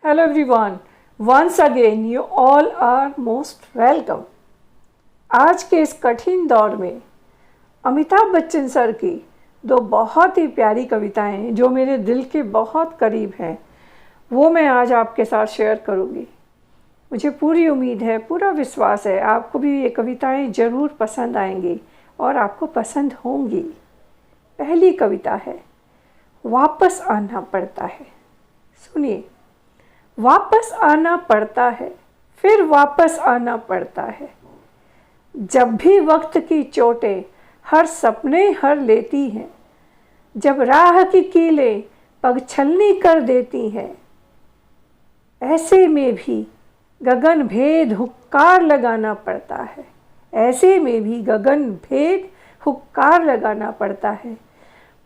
Hello everyone, once again you all are most welcome। आज के इस कठिन दौर में अमिताभ बच्चन सर की दो बहुत ही प्यारी कविताएं जो मेरे दिल के बहुत करीब हैं, वो मैं आज आपके साथ शेयर करूंगी। मुझे पूरी उम्मीद है, पूरा विश्वास है आपको भी ये कविताएं ज़रूर पसंद आएंगी और आपको पसंद होंगी। पहली कविता है, वापस आना पड़ता है। सुनिए, वापस आना पड़ता है, फिर वापस आना पड़ता है। जब भी वक्त की चोटें हर सपने हर लेती हैं, जब राह की कीलें पगछलनी कर देती हैं, ऐसे में भी गगन भेद हुक्कार लगाना पड़ता है। ऐसे में भी गगन भेद हुक्कार लगाना पड़ता है।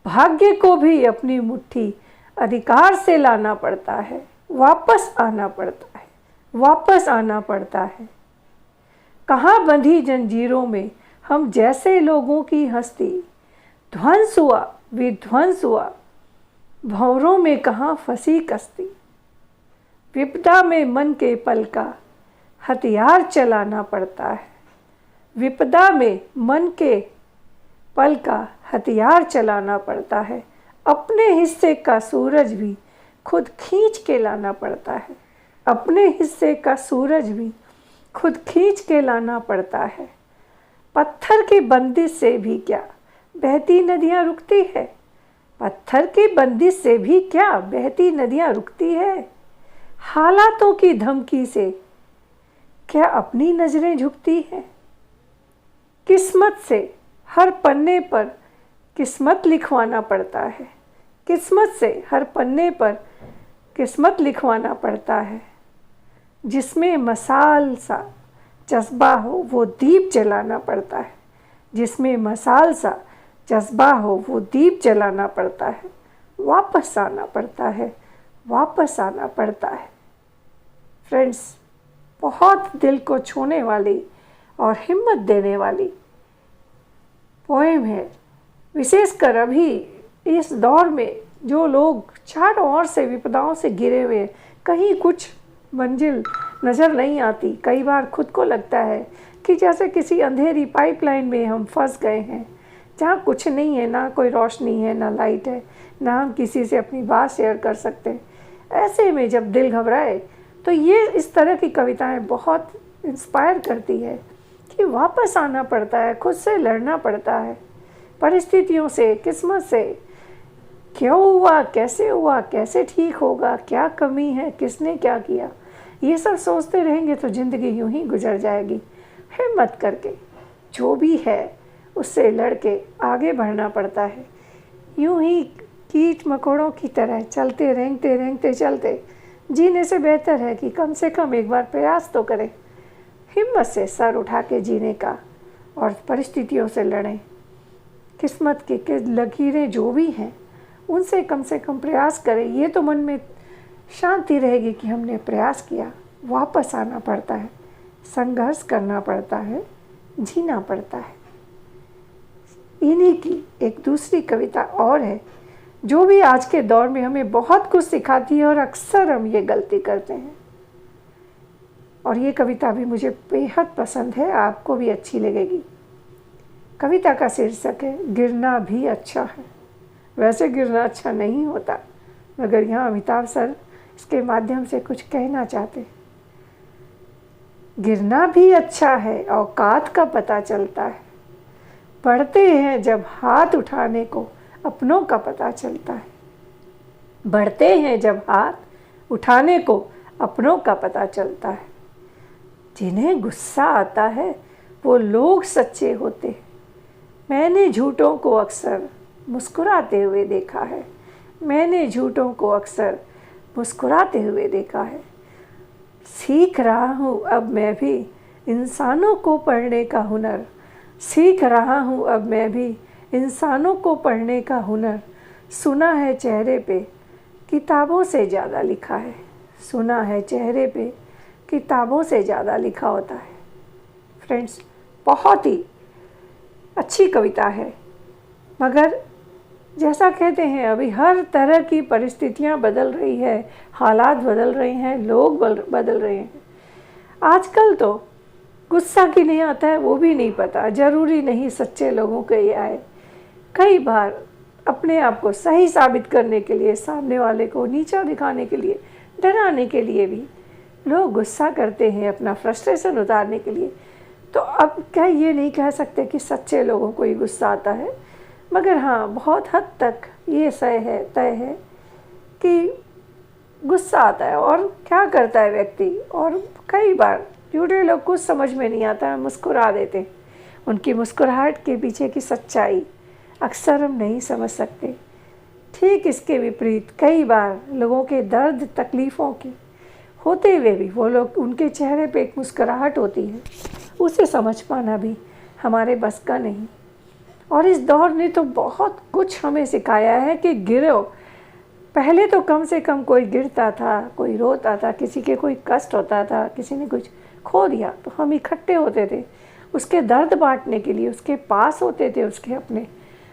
भाग्य को भी अपनी मुट्ठी अधिकार से लाना पड़ता है। वापस आना पड़ता है, वापस आना पड़ता है। कहाँ बंधी जंजीरों में हम जैसे लोगों की हस्ती, ध्वंस हुआ विध्वंस हुआ, भंवरों में कहाँ फंसी कश्ती। विपदा में मन के पल का हथियार चलाना पड़ता है। विपदा में मन के पल का हथियार चलाना पड़ता है। अपने हिस्से का सूरज भी खुद खींच के लाना पड़ता है। अपने हिस्से का सूरज भी खुद खींच के लाना पड़ता है। पत्थर की बंदिश से भी क्या बहती नदियाँ रुकती है। पत्थर की बंदिश से भी क्या बहती नदियाँ रुकती है। हालातों की धमकी से क्या अपनी नज़रें झुकती हैं। किस्मत से हर पन्ने पर किस्मत लिखवाना पड़ता है। किस्मत से हर पन्ने पर किस्मत लिखवाना पड़ता है। जिसमें मसाल सा जज्बा हो वो दीप जलाना पड़ता है। जिसमें मसाल सा जज्बा हो वो दीप जलाना पड़ता है। वापस आना पड़ता है, वापस आना पड़ता है। फ्रेंड्स, बहुत दिल को छूने वाली और हिम्मत देने वाली पोएम है। विशेषकर अभी इस दौर में जो लोग चारों ओर से विपदाओं से घिरे हुए, कहीं कुछ मंजिल नज़र नहीं आती। कई बार खुद को लगता है कि जैसे किसी अंधेरी पाइपलाइन में हम फंस गए हैं, जहाँ कुछ नहीं है, ना कोई रोशनी है, ना लाइट है, ना हम किसी से अपनी बात शेयर कर सकते। ऐसे में जब दिल घबराए तो ये इस तरह की कविताएं बहुत इंस्पायर करती है कि वापस आना पड़ता है, खुद से लड़ना पड़ता है, परिस्थितियों से, किस्मत से। क्यों हुआ, कैसे ठीक होगा, क्या कमी है, किसने क्या किया, ये सब सोचते रहेंगे तो ज़िंदगी यूं ही गुजर जाएगी। हिम्मत करके जो भी है उससे लड़के आगे बढ़ना पड़ता है। यूं ही कीट मकोड़ों की तरह चलते रेंगते चलते जीने से बेहतर है कि कम से कम एक बार प्रयास तो करें। हिम्मत से सर उठा के जीने का और परिस्थितियों से लड़ें। किस्मत की लकीरें जो भी हैं उनसे कम से कम प्रयास करें। ये तो मन में शांति रहेगी कि हमने प्रयास किया। वापस आना पड़ता है, संघर्ष करना पड़ता है, जीना पड़ता है। इन्हीं की एक दूसरी कविता और है जो भी आज के दौर में हमें बहुत कुछ सिखाती है और अक्सर हम ये गलती करते हैं। और ये कविता भी मुझे बेहद पसंद है, आपको भी अच्छी लगेगी। कविता का शीर्षक है, गिरना भी अच्छा है। वैसे गिरना अच्छा नहीं होता, मगर यहाँ अमिताभ सर इसके माध्यम से कुछ कहना चाहते। गिरना भी अच्छा है, औकात का पता चलता है। बढ़ते हैं जब हाथ उठाने को अपनों का पता चलता है। बढ़ते हैं जब हाथ उठाने को अपनों का पता चलता है। जिन्हें गुस्सा आता है वो लोग सच्चे होते हैं। मैंने झूठों को अक्सर मुस्कुराते हुए देखा है। मैंने झूठों को अक्सर मुस्कुराते हुए देखा है। सीख रहा हूँ अब मैं भी इंसानों को पढ़ने का हुनर। सीख रहा हूँ अब मैं भी इंसानों को पढ़ने का हुनर। सुना है चेहरे पे किताबों से ज़्यादा लिखा है। सुना है चेहरे पे किताबों से ज़्यादा लिखा होता है। फ्रेंड्स, बहुत ही अच्छी कविता है, मगर जैसा कहते हैं अभी हर तरह की परिस्थितियां बदल रही है, हालात बदल रहे हैं, लोग बदल रहे हैं। आजकल तो गुस्सा क्यों नहीं आता है वो भी नहीं पता, ज़रूरी नहीं सच्चे लोगों के ये आए। कई बार अपने आप को सही साबित करने के लिए, सामने वाले को नीचा दिखाने के लिए, डराने के लिए भी लोग गुस्सा करते हैं, अपना फ्रस्ट्रेशन उतारने के लिए। तो अब क्या ये नहीं कह सकते कि सच्चे लोगों को ही गुस्सा आता है, मगर हाँ बहुत हद तक ये तय है कि गुस्सा आता है। और क्या करता है व्यक्ति, और कई बार झूठे लोग कुछ समझ में नहीं आता है, मुस्कुरा देते हैं। उनकी मुस्कुराहट के पीछे की सच्चाई अक्सर हम नहीं समझ सकते। ठीक इसके विपरीत कई बार लोगों के दर्द तकलीफ़ों के होते हुए भी वो लोग, उनके चेहरे पे एक मुस्कुराहट होती है, उसे समझ पाना भी हमारे बस का नहीं। और इस दौर ने तो बहुत कुछ हमें सिखाया है कि गिरो। पहले तो कम से कम कोई गिरता था, कोई रोता था, किसी के कोई कष्ट होता था, किसी ने कुछ खो दिया तो हम इकट्ठे होते थे उसके दर्द बांटने के लिए, उसके पास होते थे उसके अपने।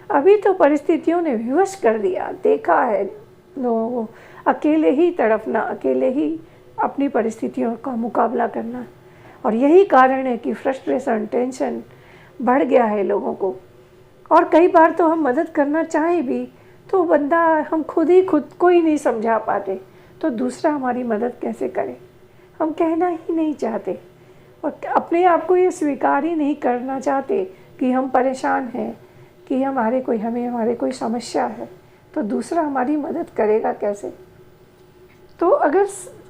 अभी तो परिस्थितियों ने विवश कर दिया, देखा है लोगों को अकेले ही तड़पना, अकेले ही अपनी परिस्थितियों का मुकाबला करना। और यही कारण है कि फ्रस्ट्रेशन, टेंशन बढ़ गया है लोगों को। और कई बार तो हम मदद करना चाहें भी तो बंदा, हम खुद को ही नहीं समझा पाते, तो दूसरा हमारी मदद कैसे करे। हम कहना ही नहीं चाहते और अपने आप को ये स्वीकार ही नहीं करना चाहते कि हम परेशान हैं, कि हमारे कोई समस्या है, तो दूसरा हमारी मदद करेगा कैसे। तो अगर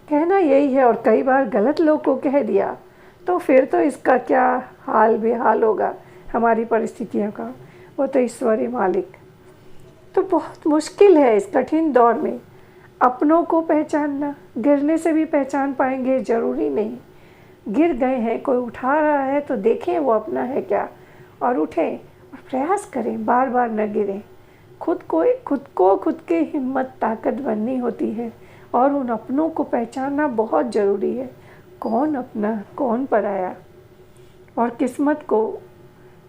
कहना यही है और कई बार गलत लोग को कह दिया तो फिर तो इसका क्या हाल बेहाल होगा हमारी परिस्थितियों का, वो तो ईश्वर ही मालिक। तो बहुत मुश्किल है इस कठिन दौर में अपनों को पहचानना। गिरने से भी पहचान पाएंगे ज़रूरी नहीं। गिर गए हैं, कोई उठा रहा है तो देखें वो अपना है क्या, और उठें और प्रयास करें, बार बार न गिरें। खुद के हिम्मत ताकत बननी होती है और उन अपनों को पहचानना बहुत ज़रूरी है। कौन अपना, कौन पराया। और किस्मत को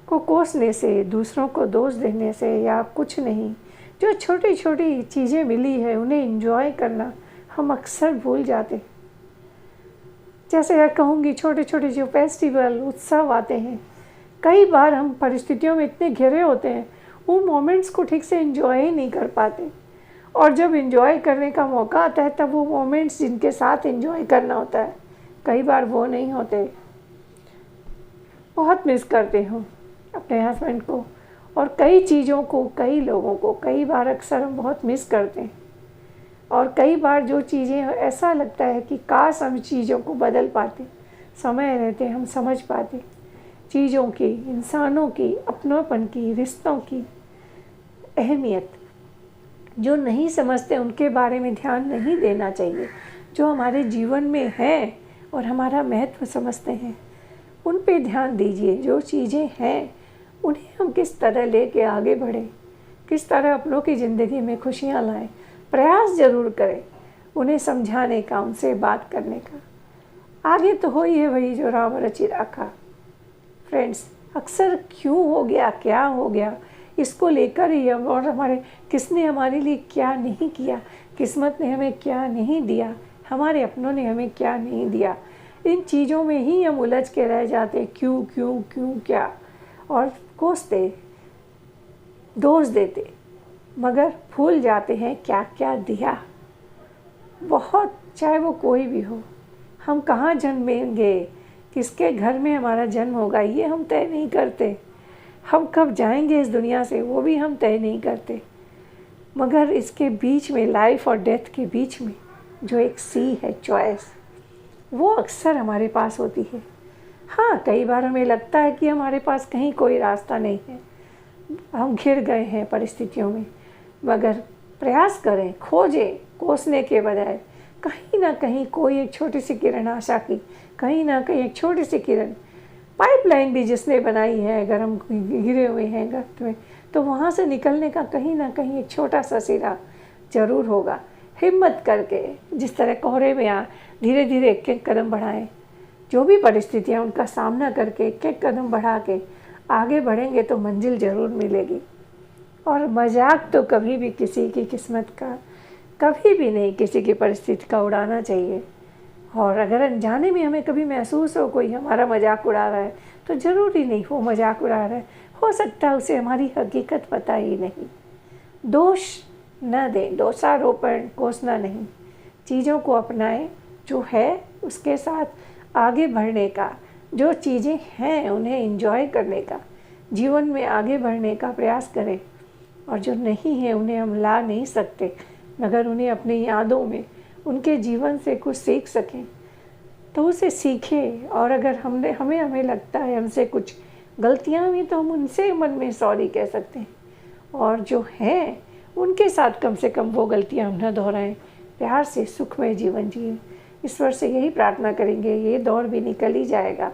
कोसने से, दूसरों को दोष देने से या कुछ नहीं, जो छोटी छोटी चीज़ें मिली है उन्हें एंजॉय करना हम अक्सर भूल जाते। जैसे मैं कहूँगी, छोटे छोटे जो फेस्टिवल, उत्सव आते हैं, कई बार हम परिस्थितियों में इतने घिरे होते हैं उन मोमेंट्स को ठीक से एंजॉय ही नहीं कर पाते। और जब एंजॉय करने का मौका आता है तब वो मोमेंट्स जिनके साथ एंजॉय करना होता है कई बार वो नहीं होते। बहुत मिस करते हूँ अपने हस्बैंड को और कई चीज़ों को, कई लोगों को कई बार अक्सर हम बहुत मिस करते हैं। और कई बार जो चीज़ें ऐसा लगता है कि काश हम चीज़ों को बदल पाते, समय रहते हम समझ पाते चीज़ों की, इंसानों की, अपनोपन की, रिश्तों की अहमियत। जो नहीं समझते उनके बारे में ध्यान नहीं देना चाहिए। जो हमारे जीवन में हैं और हमारा महत्व समझते हैं उन पे ध्यान दीजिए। जो चीज़ें हैं उन्हें हम किस तरह लेके आगे बढ़ें, किस तरह अपनों की ज़िंदगी में खुशियाँ लाएं। प्रयास ज़रूर करें उन्हें समझाने का, उनसे बात करने का। आगे तो हो ही है वही जो राम रचि राखा। फ्रेंड्स, अक्सर क्यों हो गया, क्या हो गया, इसको लेकर ही हम, और हमारे किसने हमारे लिए क्या नहीं किया, किस्मत ने हमें क्या नहीं दिया, हमारे अपनों ने हमें क्या नहीं दिया, इन चीज़ों में ही हम उलझ के रह जाते। क्यों क्यों क्यों क्या, और कोसते, दोष देते, मगर भूल जाते हैं क्या क्या दिया। बहुत, चाहे वो कोई भी हो, हम कहाँ जन्मेंगे, किसके घर में हमारा जन्म होगा, ये हम तय नहीं करते। हम कब जाएंगे इस दुनिया से वो भी हम तय नहीं करते। मगर इसके बीच में, लाइफ और डेथ के बीच में जो एक सी है, चॉइस, वो अक्सर हमारे पास होती है। हाँ, कई बार हमें लगता है कि हमारे पास कहीं कोई रास्ता नहीं है, हम घिर गए हैं परिस्थितियों में, मगर प्रयास करें, खोजें, कोसने के बजाय कहीं ना कहीं कोई एक छोटी सी किरण आशा की, कहीं ना कहीं एक छोटी सी किरण। पाइपलाइन भी जिसने बनाई है, अगर हम घिरे हुए हैं गर्त में, तो वहाँ से निकलने का कहीं ना कहीं एक छोटा सा सिरा ज़रूर होगा। हिम्मत करके, जिस तरह कोहरे में धीरे धीरे एक एक कदम बढ़ाएं। जो भी परिस्थितियाँ उनका सामना करके एक एक कदम बढ़ा के आगे बढ़ेंगे तो मंजिल ज़रूर मिलेगी। और मजाक तो कभी भी किसी की किस्मत का, कभी भी नहीं किसी की परिस्थिति का उड़ाना चाहिए। और अगर अनजाने में हमें कभी महसूस हो कोई हमारा मजाक उड़ा रहा है, तो ज़रूरी नहीं वो मजाक उड़ा रहा है, हो सकता है उसे हमारी हकीकत पता ही नहीं। दोष न दें, दोषारोपण कोसना नहीं, चीज़ों को अपनाएं जो है उसके साथ आगे बढ़ने का, जो चीज़ें हैं उन्हें एंजॉय करने का, जीवन में आगे बढ़ने का प्रयास करें। और जो नहीं है उन्हें हम ला नहीं सकते, मगर उन्हें अपनी यादों में उनके जीवन से कुछ सीख सकें तो उसे सीखें। और अगर हमें लगता है हमसे कुछ गलतियाँ हुई तो हम उनसे मन में सॉरी कह सकते हैं। और जो हैं उनके साथ कम से कम वो गलतियाँ हम न दोहराएं, प्यार से सुखमय जीवन जिए। ईश्वर से यही प्रार्थना करेंगे, ये दौर भी निकल ही जाएगा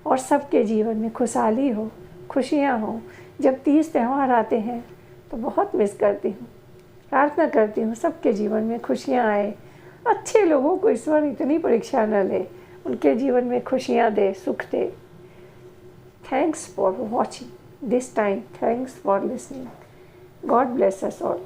और सबके जीवन में खुशहाली हो, खुशियाँ हों। जब 30 त्यौहार आते हैं तो बहुत मिस करती हूँ, प्रार्थना करती हूँ सबके जीवन में खुशियाँ आए, अच्छे लोगों को ईश्वर इतनी परीक्षा न ले, उनके जीवन में खुशियाँ दे, सुख दे। Thanks for watching this time, thanks for listening. God bless us all.